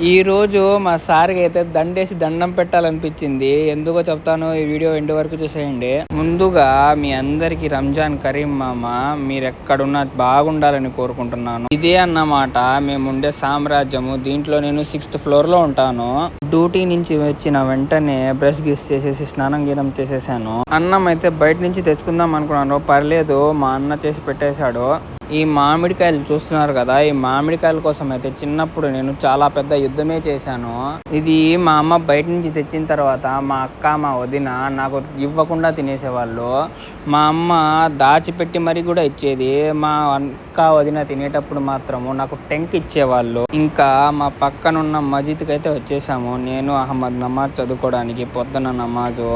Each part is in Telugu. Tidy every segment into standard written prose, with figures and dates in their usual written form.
ఈ రోజు మా సార్‌కి అయితే దండేసి దండం పెట్టాలనిపించింది. ఎందుకో చెప్తాను. ఈ వీడియో ఎండ్ వరకు చూసేయండి. ముందుగా మీ అందరికీ రంజాన్ కరీం మామ. మీరెక్కడున్నా బాగుండాలని కోరుకుంటున్నాను. ఇదే అన్నమాట మేముండే సామ్రాజ్యము. దీంట్లో నేను 6th ఫ్లోర్‌లో ఉంటాను. డ్యూటీ నుంచి వచ్చిన వెంటనే బ్రష్ గిష్ చేసేసి స్నానం గీనం చేసేసాను. అన్నం అయితే బయట నుంచి తెచ్చుకుందాం అనుకున్నాను. పర్లేదు మా అన్న చేసి పెట్టేశాడు. ఈ మామిడికాయలు చూస్తున్నారు కదా, ఈ మామిడికాయల కోసం అయితే చిన్నప్పుడు నేను చాలా పెద్ద యుద్ధమే చేశాను. ఇది మా అమ్మ బయట నుంచి తెచ్చిన తర్వాత మా అక్క మా వదిన నాకు ఇవ్వకుండా తినేసేవాళ్ళు. మా అమ్మ దాచిపెట్టి మరీ కూడా ఇచ్చేది. మా అక్క వదిన తినేటప్పుడు మాత్రము నాకు టెంక్ ఇచ్చేవాళ్ళు. ఇంకా మా పక్కనున్న మజీద్కి అయితే వచ్చేసాము. నేను అహ్మద్ నమాజ్ చదువుకోవడానికి. పొద్దున నమాజు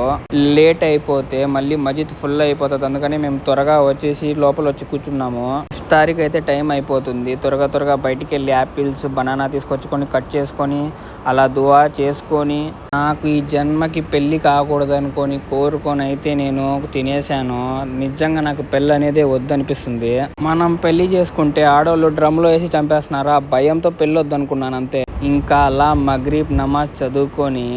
లేట్ అయిపోతే మళ్ళీ మజీద్ ఫుల్ అయిపోతుంది. అందుకని మేము త్వరగా వచ్చేసి లోపల వచ్చి కూర్చున్నాము. ఇఫ్తార్‌కి అయితే టైం అయిపోతుంది. త్వరగా బయటికి వెళ్ళి యాపిల్స్ బనానా తీసుకొచ్చుకొని కట్ చేసుకొని అలా దువా చేసుకొని నాకు ఈ జన్మకి పెళ్ళి కాకూడదనుకొని కోరుకొని అయితే నేను తినేసాను. నిజంగా నాకు పెళ్ళి అనేదే వద్దనిపిస్తుంది. మనం పెళ్లి చేసుకుంటే ఆడవాళ్ళు డ్రమ్లో వేసి చంపేస్తున్నారు. ఆ భయంతో పెళ్ళి వద్దనుకున్నాను అంతే. ఇంకా అలా మగ్రీబ్ నమాజ్ చదువుకొని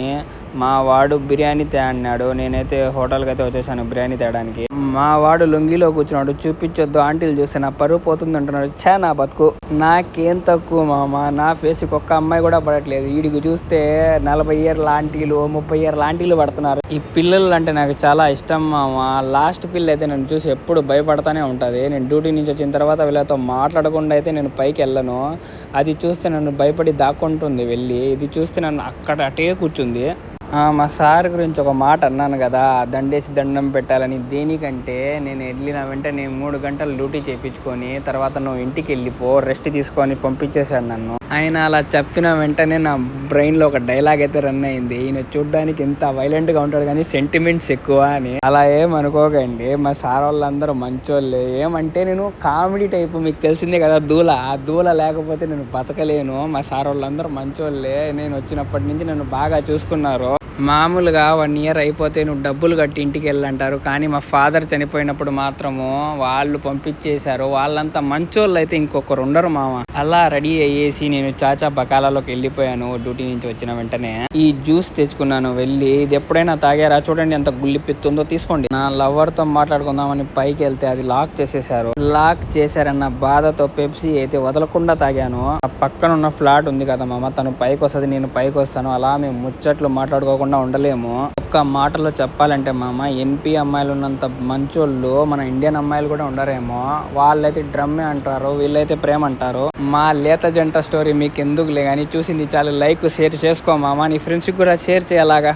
మా వాడు బిర్యానీ తేన్నాడు. నేనైతే హోటల్కి అయితే వచ్చేసాను బిర్యానీ తేడానికి. మా వాడు లొంగిలో కూర్చున్నాడు. చూపించొద్దు ఆంటీలు చూస్తే నా పరువు పోతుంది అంటున్నాడు. నా బతుకు నాకేం తక్కువ మామ. నా ఫేస్కి ఒక్క అమ్మాయి కూడా పడట్లేదు. వీడికి చూస్తే 40 ఏళ్ళ ఆంటీలు 30 ఏళ్ళ ఆంటీలు పడుతున్నారు. ఈ పిల్లలు అంటే నాకు చాలా ఇష్టం మామ. లాస్ట్ పిల్ల అయితే నన్ను చూసి ఎప్పుడు భయపడతానే ఉంటుంది. నేను డ్యూటీ నుంచి వచ్చిన తర్వాత వీళ్ళతో మాట్లాడకుండా అయితే నేను పైకి వెళ్ళను. అది చూస్తే నన్ను భయపడి దాక్కుంటుంది వెళ్ళి. ఇది చూస్తే నన్ను అక్కడ అటే కూర్చుంది. మా సార్ గురించి ఒక మాట అన్నాను కదా, దండేసి దండం పెట్టాలని. దేనికంటే నేను వెళ్ళిన వెంటనే 3 గంటలు డ్యూటీ చేయించుకొని తర్వాత నువ్వు ఇంటికి వెళ్ళిపో రెస్ట్ తీసుకొని పంపించేశాడు నన్ను. ఆయన అలా చెప్పిన వెంటనే నా బ్రెయిన్లో ఒక డైలాగ్ అయితే రన్ అయింది. ఈయన చూడ్డానికి ఎంత వైలెంట్గా ఉంటాడు కానీ సెంటిమెంట్స్ ఎక్కువ అని. అలా ఏమనుకోకండి. మా సార్ వాళ్ళందరూ మంచోళ్ళే. ఏమంటే నేను కామెడీ టైపు, మీకు తెలిసిందే కదా దూల లేకపోతే నేను బతకలేను. మా సార్ వాళ్ళందరూ మంచోళ్ళే. నేను వచ్చినప్పటి నుంచి నన్ను బాగా చూసుకున్నారు. మామూలుగా 1 ఇయర్ అయిపోతే నువ్వు డబ్బులు కట్టి ఇంటికి వెళ్ళంటారు. కానీ మా ఫాదర్ చనిపోయినప్పుడు మాత్రము వాళ్ళు పంపించేశారు. వాళ్ళంతా మంచోళ్ళు అయితే ఇంకొకరు ఉండరు మామ. అలా రెడీ అయ్యేసి నేను చాచా బకాలాలోకి వెళ్ళిపోయాను. డ్యూటీ నుంచి వచ్చిన వెంటనే ఈ జ్యూస్ తెచ్చుకున్నాను వెళ్ళి. ఇది ఎప్పుడైనా తాగారా? చూడండి ఎంత గుల్లిపిత్తుందో, తీసుకోండి. నా లవర్తో మాట్లాడుకుందామని పైకి వెళ్తే అది లాక్ చేసేసారు. లాక్ చేశారన్న బాధతో పెప్సీ అయితే వదలకుండా తాగాను. ఆ పక్కన ఉన్న ఫ్లాట్ ఉంది కదా మామ, తను పైకి వస్తుంది, నేను పైకి వస్తాను. అలా మేము ముచ్చట్లు మాట్లాడుకోకుండా ఉండలేము. ఒక్క మాటలో చెప్పాలంటే మామ, ఎన్పి అమ్మాయిలు ఉన్నంత మంచోళ్ళు మన ఇండియన్ అమ్మాయిలు కూడా ఉండరేమో. వాళ్ళైతే డ్రమ్మే అంటారు, వీళ్ళైతే ప్రేమ అంటారు. మా లేత జంట స్టోరీ మీకు ఎందుకులే కానీ, చూసింది చాలా లైక్ షేర్ చేసుకో మామ. నీ ఫ్రెండ్స్కి కూడా షేర్ చేయలాగా.